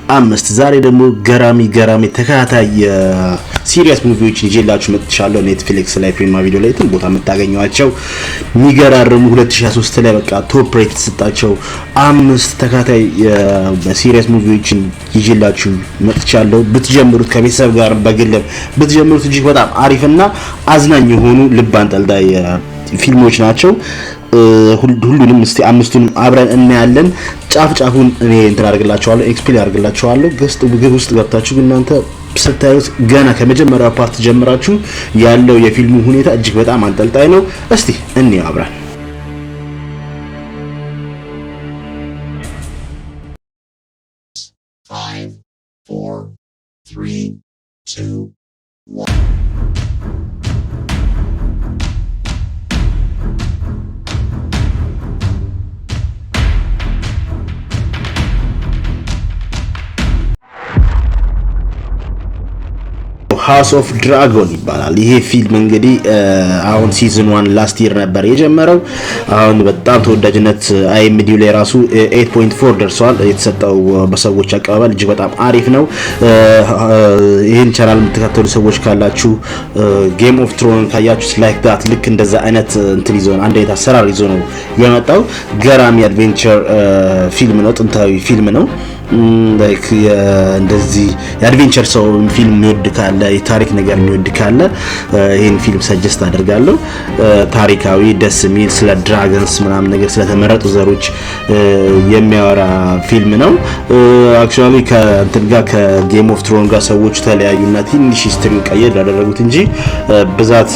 5 ዛሬ ደግሞ ገራሚ ተከታታይ ሲሪየስ ሙቪዎችን ይዤላችሁ መጥቻለሁ። ኔትፍሊክስ ላይ ፕሪማ ቪዲዮ ላይ ቦታ የምታገኙዋቸው የሚገራርሙ 2023 ላይ በቃ ቶፕ ሬት የተሰጣቸው 5 ተከታታይ ሲሪየስ ሙቪዎችን ይዤላችሁ መጥቻለሁ። ብትጀምሩት ከቤተሰብ ጋር በግልም ብትጀምሩት እጅግ በጣም አሪፍና አዝናኝ የሆኑ ልብ አንጠልጣይ ፊልሞች ናቸው። ሁሉንም እስቲ አምስቱንም አብረን እናያለን። ጫፉን እኔ እንትን አድርግላችኋለሁ፣ ኤክስፕሌን አድርግላችኋለሁ። ግብ ውስጥ ገብታችሁ እናንተ ስታዩት ገና ከመጀመሪያው ፓርት ጀምራችሁ ያለው የፊልሙ ሁኔታ እጅግ በጣም አንጠልጣይ ነው። እስቲ እንየው አብረን። Five, 4, 3, 2, 1. ሃውስ ኦፍ ድራጎን ይባላል። ይሄ ፊልም እንግዲህ አሁን ሲዝን 1 ላስት ይር ነበር የጀመረው። አሁን በጣም ተወዳጅነት አይኤምዲ ላይ ራሱ 8.4 ደርሷል። የተሰጠው በሰዎች አቀባበል እጅግ በጣም አሪፍ ነው። ይሄን ቻናል የምትከታተሉ ሰዎች ካላችሁ ጌም ኦፍ ትሮን ካያችሁት ላይክ ዳት ልክ እንደዛ አይነት እንትን ይዞ ነው፣ አንድ አይነት አሰራር ይዞ ነው የመጣው። ገራሚ አድቬንቸር ፊልም ነው፣ ጥንታዊ ፊልም ነው። ላይክ እንደዚህ የአድቬንቸር ሰው ፊልም የሚወድ ካለ የታሪክ ነገር የሚወድ ካለ ይሄን ፊልም ሰጀስት አደርጋለሁ። ታሪካዊ ደስ የሚል ስለ ድራገንስ ምናምን ነገር ስለተመረጡ ዘሮች የሚያወራ ፊልም ነው። አክቹአሊ ከእንትን ጋር ከጌም ኦፍ ትሮን ጋር ሰዎች ተለያዩና ትንሽ ሂስትሪውን ቀየር ያደረጉት እንጂ ብዛት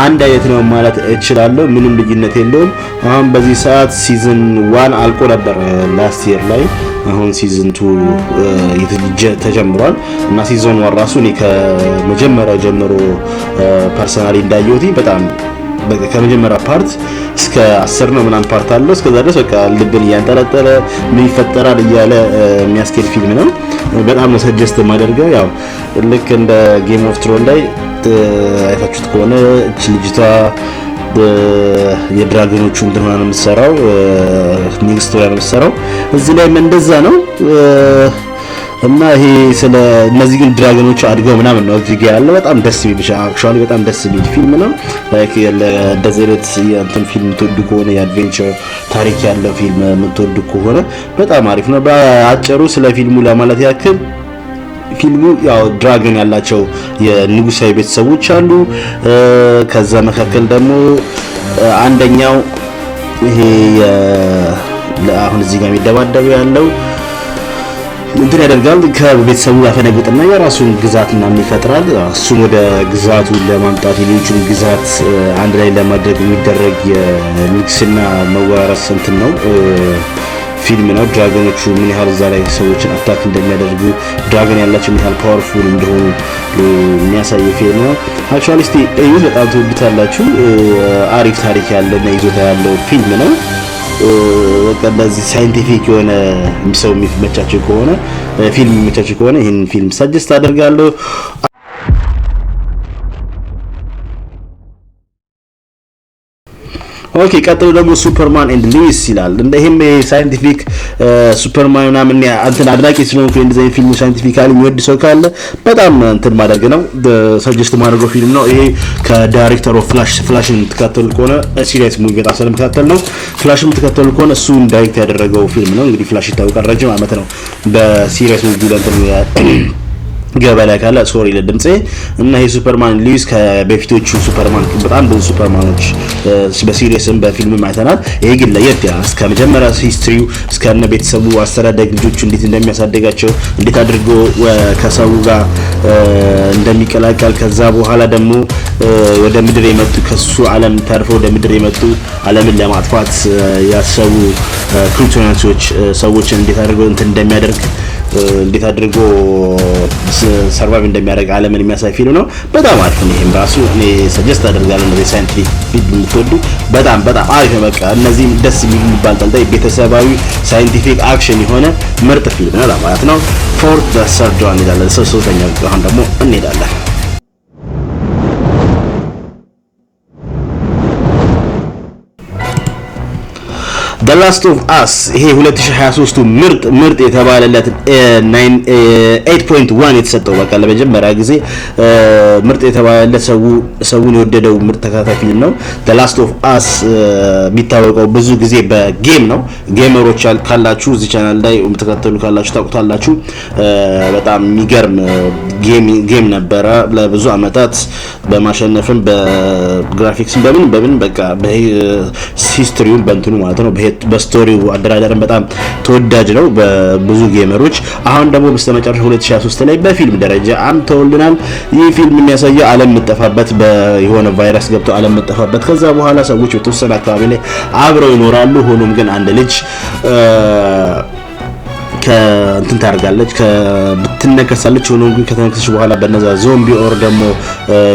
አንድ አይነት ነው ማለት እችላለሁ። ምንም ልዩነት የለውም። አሁን በዚህ ሰዓት ሲዝን 1 አልቆ ነበር ላስት ይር ላይ። አሁን ሲዝን 2 ተጀምሯል እና ሲዝን 1 ራሱ እኔ ከመጀመሪያው ጀምሮ ፐርሰናሊ እንዳየሁት በጣም በቃ ከመጀመሪያ ፓርት እስከ 10 ነው ምናምን ፓርት አለው። እስከዛ ድረስ በቃ ልብን እያንጠለጠለ ምን ይፈጠራል እያለ የሚያስኬድ ፊልም ነው። በጣም ነው ሰጀስት የማደርገው። ያው ልክ እንደ ጌም ኦፍ ትሮን ላይ አይታችሁት ከሆነ እቺ ልጅቷ የድራገኖቹ እንትን ሆና ነው የምትሰራው፣ ንግስት ሆና ነው የምትሰራው። እዚህ ላይ እንደዛ ነው እና ይሄ ስለ እነዚህ ግን ድራገኖቹ አድገው ምናምን ነው እዚህ ጋር ያለው። በጣም ደስ የሚል አክቹአሊ በጣም ደስ የሚል ፊልም ነው። ላይክ እንደዚህ አይነት የእንትን ፊልም የምትወዱ ከሆነ የአድቬንቸር ታሪክ ያለው ፊልም የምትወዱ ከሆነ በጣም አሪፍ ነው። በአጭሩ ስለ ፊልሙ ለማለት ያክል ፊልሙ ያው ድራገን ያላቸው የንጉሳዊ ቤተሰቦች አሉ። ከዛ መካከል ደግሞ አንደኛው ይሄ አሁን እዚህ ጋር የሚደባደበው ያለው እንትን ያደርጋል። ከቤተሰቡ ያፈነግጥና የራሱን ግዛት ምናምን ይፈጥራል። እሱም ወደ ግዛቱ ለማምጣት የሌሎቹን ግዛት አንድ ላይ ለማድረግ የሚደረግ የንግስና መዋረስ እንትን ነው ፊልም ነው። ድራገኖቹ ምን ያህል እዛ ላይ ሰዎችን አታክ እንደሚያደርጉ ድራገን ያላቸው ምን ያህል ፓወርፉል እንደሆኑ የሚያሳይ ፊልም ነው። አክቹአሊ እስቲ እዩት፣ በጣም ትወዱታላችሁ። አሪፍ ታሪክ ያለና ይዞታ ያለው ፊልም ነው። በቃ እንደዚህ ሳይንቲፊክ የሆነ ሰው የሚመቻቸው ከሆነ ፊልም የሚመቻቸው ከሆነ ይሄን ፊልም ሰጀስት አደርጋለሁ። ኦኬ ቀጥሎ ደግሞ ሱፐርማን ኤንድ ሉዊስ ይላል። እንደሄም ሳይንቲፊክ ሱፐርማን ምናምን እንትን አድናቂ ስለሆንኩ እንደዚህ ፊልም ሳይንቲፊካሊ የሚወድ ሰው ካለ በጣም እንትን ማድረግ ነው፣ ሰጀስት ማድረግ ፊልም ነው። ይሄ ከዳይሬክተር ኦፍ ፍላሽን የምትከታተሉ ከሆነ ሲሪየስ ሙቪ በጣም ስለምትከታተል ነው። ፍላሽን የምትከታተሉ ከሆነ እሱን ዳይሬክት ያደረገው ፊልም ነው። እንግዲህ ፍላሽ ይታወቃል፣ ረጅም ዓመት ነው በሲሪየስ ሙቪ ለእንትን ገበላ ካለ ሶሪ ለድምጼ እና ይሄ ሱፐርማን ሉዊስ ከበፊቶቹ ሱፐርማን በጣም ብዙ ሱፐርማኖች በሲሪየስም በፊልምም አይተናል። ይሄ ግን ለየት ያለ እስከ መጀመሪያ ሂስትሪው እስከነ ቤተሰቡ አስተዳደግ ልጆቹ እንዴት እንደሚያሳደጋቸው እንዴት አድርጎ ከሰው ጋር እንደሚቀላቀል ከዛ በኋላ ደግሞ ወደ ምድር የመጡ ከሱ ዓለም ተርፈው ወደ ምድር የመጡ ዓለምን ለማጥፋት ያሰቡ ክሪፕቶናንሶች ሰዎችን እንዴት አድርጎ እንትን እንደሚያደርግ እንዴት አድርጎ ሰርቫይቭ እንደሚያደርግ ዓለምን የሚያሳይ ፊልም ነው። በጣም አሪፍ ነው። ይሄም ራሱ እኔ ሰጀስት አደርጋለሁ እንደዚህ ሳይንቲፊክ ፊልም የምትወዱ በጣም አሪፍ ነው። በቃ እነዚህ ደስ የሚባል ጠልጣይ ቤተሰባዊ ሳይንቲፊክ አክሽን የሆነ ምርጥ ፊልም ነው ለማለት ነው። ፎር ዘ ሰርድ ዋን እንሄዳለን። ሶስተኛው አሁን ደግሞ እንሄዳለን። The Last of Us ይሄ 2023 ምርጥ የተባለለት 8.1 የተሰጠው በቃ ለመጀመሪያ ጊዜ ምርጥ የተባለለት ሰውን የወደደው ምርጥ ተከታታይ ፊልም ነው። The Last of Us የሚታወቀው ብዙ ጊዜ በጌም ነው። ጌመሮች ካላችሁ እዚህ ቻናል ላይ የምትከታተሉ ካላችሁ ታውቁታላችሁ። በጣም የሚገርም ጌም ነበረ። ለብዙ አመታት በማሸነፍም በግራፊክስም በምን በቃ በሂስትሪውም በእንትኑ ማለት ነው በስቶሪው አደራደርም በጣም ተወዳጅ ነው በብዙ ጌመሮች። አሁን ደግሞ በስተመጨረሻ 2023 ላይ በፊልም ደረጃ አምጥተውልናል። ይህ ፊልም የሚያሳየው ዓለም የምጠፋበት የሆነ ቫይረስ ገብቶ ዓለም የምጠፋበት ከዛ በኋላ ሰዎች በተወሰነ አካባቢ ላይ አብረው ይኖራሉ። ሆኖም ግን አንድ ልጅ ከእንትን ታርጋለች ብትነከሳለች። ሆኖም ግን ከተነከሰች በኋላ በነዛ ዞምቢ ኦር ደግሞ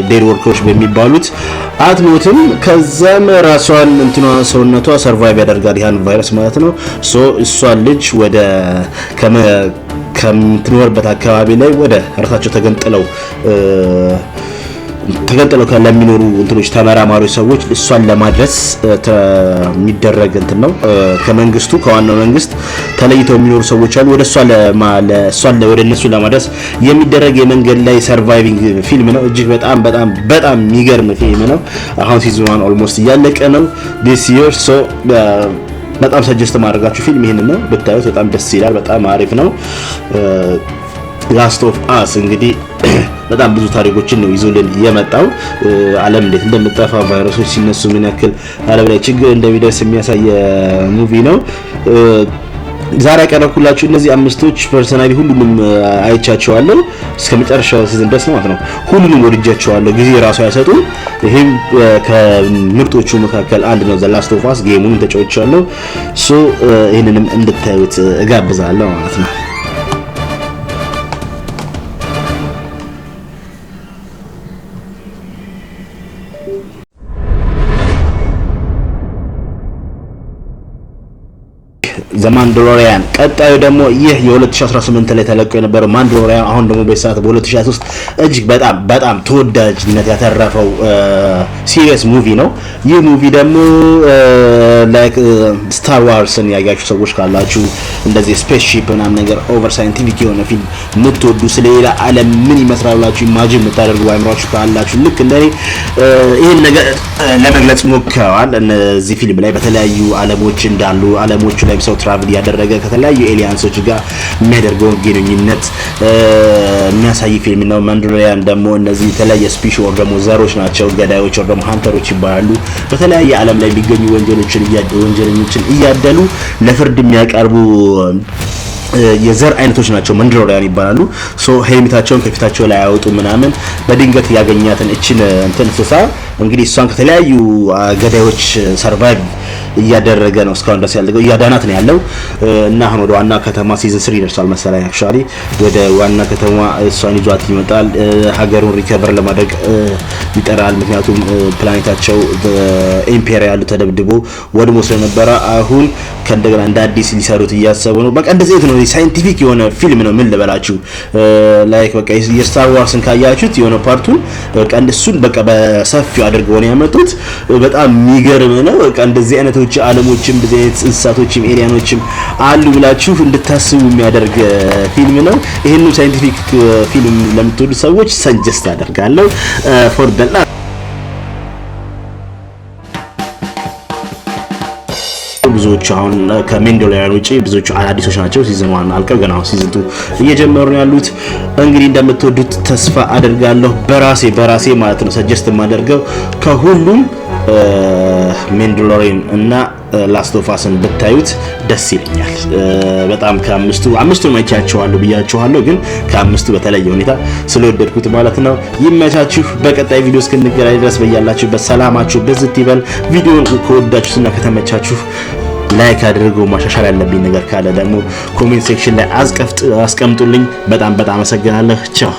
ዴድ ወርከሮች በሚባሉት አትሞትም። ከዛም ራሷን እንትኗ ሰውነቷ ሰርቫይቭ ያደርጋል ያን ቫይረስ ማለት ነው። ሶ እሷን ልጅ ወደ ከምትኖርበት አካባቢ ላይ ወደ ራሳቸው ተገንጥለው ለሚኖሩ እንትኖች ተመራማሪዎች ሰዎች እሷን ለማድረስ የሚደረግ እንትን ነው። ከመንግስቱ ከዋናው መንግስት ተለይተው የሚኖሩ ሰዎች አሉ። ወደ ወደ እነሱ ለማድረስ የሚደረግ የመንገድ ላይ ሰርቫይቪንግ ፊልም ነው። እጅግ በጣም የሚገርም ፊልም ነው። አሁን ሲዝን 1 ኦልሞስት እያለቀ ነው this year so በጣም ሰጀስት ማድረጋችሁ ፊልም ይሄንን ነው ብታዩት በጣም ደስ ይላል። በጣም አሪፍ ነው። ላስት ኦፍ አስ እንግዲህ በጣም ብዙ ታሪኮችን ነው ይዞልን የመጣው። ዓለም እንዴት እንደምጠፋ ቫይረሶች ሲነሱ ምን ያክል ዓለም ላይ ችግር እንደሚደርስ የሚያሳይ ሙቪ ነው። ዛሬ ያቀረብኩላችሁ እነዚህ አምስቶች ፐርሰናሊ ሁሉንም አይቻቸዋለሁ እስከመጨረሻው ሲዝን ድረስ ማለት ነው። ሁሉንም ወድጃቸዋለሁ። ጊዜ ራሱ አይሰጡም። ይሄም ከምርጦቹ መካከል አንድ ነው። ዘ ላስት ኦፍ አስ ጌሙን ተጫውቻለሁ። ሶ ይሄንንም እንድታዩት እጋብዛለሁ ማለት ነው። ዘ ማንዳሎሪያን ቀጣዩ ደግሞ ይህ የ2018 ላይ ተለቆ የነበረው ማንዳሎሪያን አሁን ደግሞ በሰዓት በ2023 እጅግ በጣም ተወዳጅነት ያተረፈው ሲሪየስ ሙቪ ነው። ይህ ሙቪ ደግሞ ላይክ ስታር ዋርስን ያያችሁ ሰዎች ካላችሁ እንደዚህ ስፔስሺፕ እና ነገር ኦቨር ሳይንቲፊክ የሆነ ፊልም የምትወዱ ስለሌላ ዓለም ምን ይመስላላችሁ ኢማጂን የምታደርጉ አይምራችሁ ካላችሁ ልክ እንደኔ ይሄን ነገር ለመግለጽ ሞክረዋል። እነዚህ ፊልም ላይ በተለያዩ ዓለሞች እንዳሉ ዓለሞቹ ላይ ሰው ትራቭል ያደረገ ከተለያዩ ኤሊያንሶች ጋር የሚያደርገውን ግንኙነት የሚያሳይ ፊልም ነው። ማንዳሎሪያን ደግሞ እነዚህ የተለያየ ስፒሽ ወር ደግሞ ዘሮች ናቸው፣ ገዳዮች ወር ደግሞ ሃንተሮች ይባላሉ። በተለያየ ዓለም ላይ የሚገኙ ወንጀለኞችን እያደሉ ለፍርድ የሚያቀርቡ የዘር አይነቶች ናቸው። ማንዳሎሪያን ይባላሉ። ሶ ሄልሜታቸውን ከፊታቸው ላይ ያወጡ ምናምን በድንገት ያገኛትን እችን እንትን እንስሳ እንግዲህ እሷን ከተለያዩ ገዳዮች ሰርቫይቭ እያደረገ ነው እስካሁን ድረስ ያለው እያዳናት ነው ያለው እና አሁን ወደ ዋና ከተማ ሲዝን 3 ይደርሳል መሰለኝ አክቹአሊ ወደ ዋና ከተማ እሷን ይዟት ይመጣል። ሀገሩን ሪከቨር ለማድረግ ይጠራል። ምክንያቱም ፕላኔታቸው ኢምፔሪያሉ ተደብድቦ ወድሞ ስለነበረ አሁን ከእንደገና እንደ አዲስ ሊሰሩት እያሰቡ ነው። በቃ እንደዚህ ነው ሳይንቲፊክ የሆነ ፊልም ነው። ምን ልበላችሁ ላይክ በቃ የስታር ዋርስን ካያችሁት የሆነ ፓርቱን በቃ እንደሱን በቃ በሰፊው አድርገው ነው ያመጡት። በጣም የሚገርም ነው። በቃ እንደዚህ አይነቶች ዓለሞችም እንደዚህ አይነት እንስሳቶችም ኤሊያኖችም አሉ ብላችሁ እንድታስቡ የሚያደርግ ፊልም ነው። ይሄንን ሳይንቲፊክ ፊልም ለምትወዱ ሰዎች ሰጀስት አደርጋለሁ ፎር ደላ ብዙዎቹ አሁን ከማንዳሎሪያን ውጪ ብዙዎቹ አዲሶች ናቸው። ሲዝን 1 አልቀው ገና አሁን ሲዝን 2 እየጀመሩ ነው ያሉት። እንግዲህ እንደምትወዱት ተስፋ አደርጋለሁ። በራሴ ማለት ነው ሰጀስት የማደርገው ከሁሉም ማንዳሎሪያን እና ላስት ኦፍ አስን ብታዩት ደስ ይለኛል። በጣም አምስቱ ማይቻቸዋለሁ ብያቸዋለሁ፣ ግን ከአምስቱ በተለየ ሁኔታ ስለወደድኩት ማለት ነው። ይመቻችሁ። በቀጣይ ቪዲዮ እስክንገናኝ ድረስ በያላችሁበት ሰላማችሁ ብዝት ይበል። ቪዲዮውን ከወዳችሁትና ከተመቻችሁ ላይክ አድርጉ። ማሻሻል ያለብኝ ነገር ካለ ደግሞ ኮሜንት ሴክሽን ላይ አስቀምጡልኝ። በጣም አመሰግናለሁ። ቻው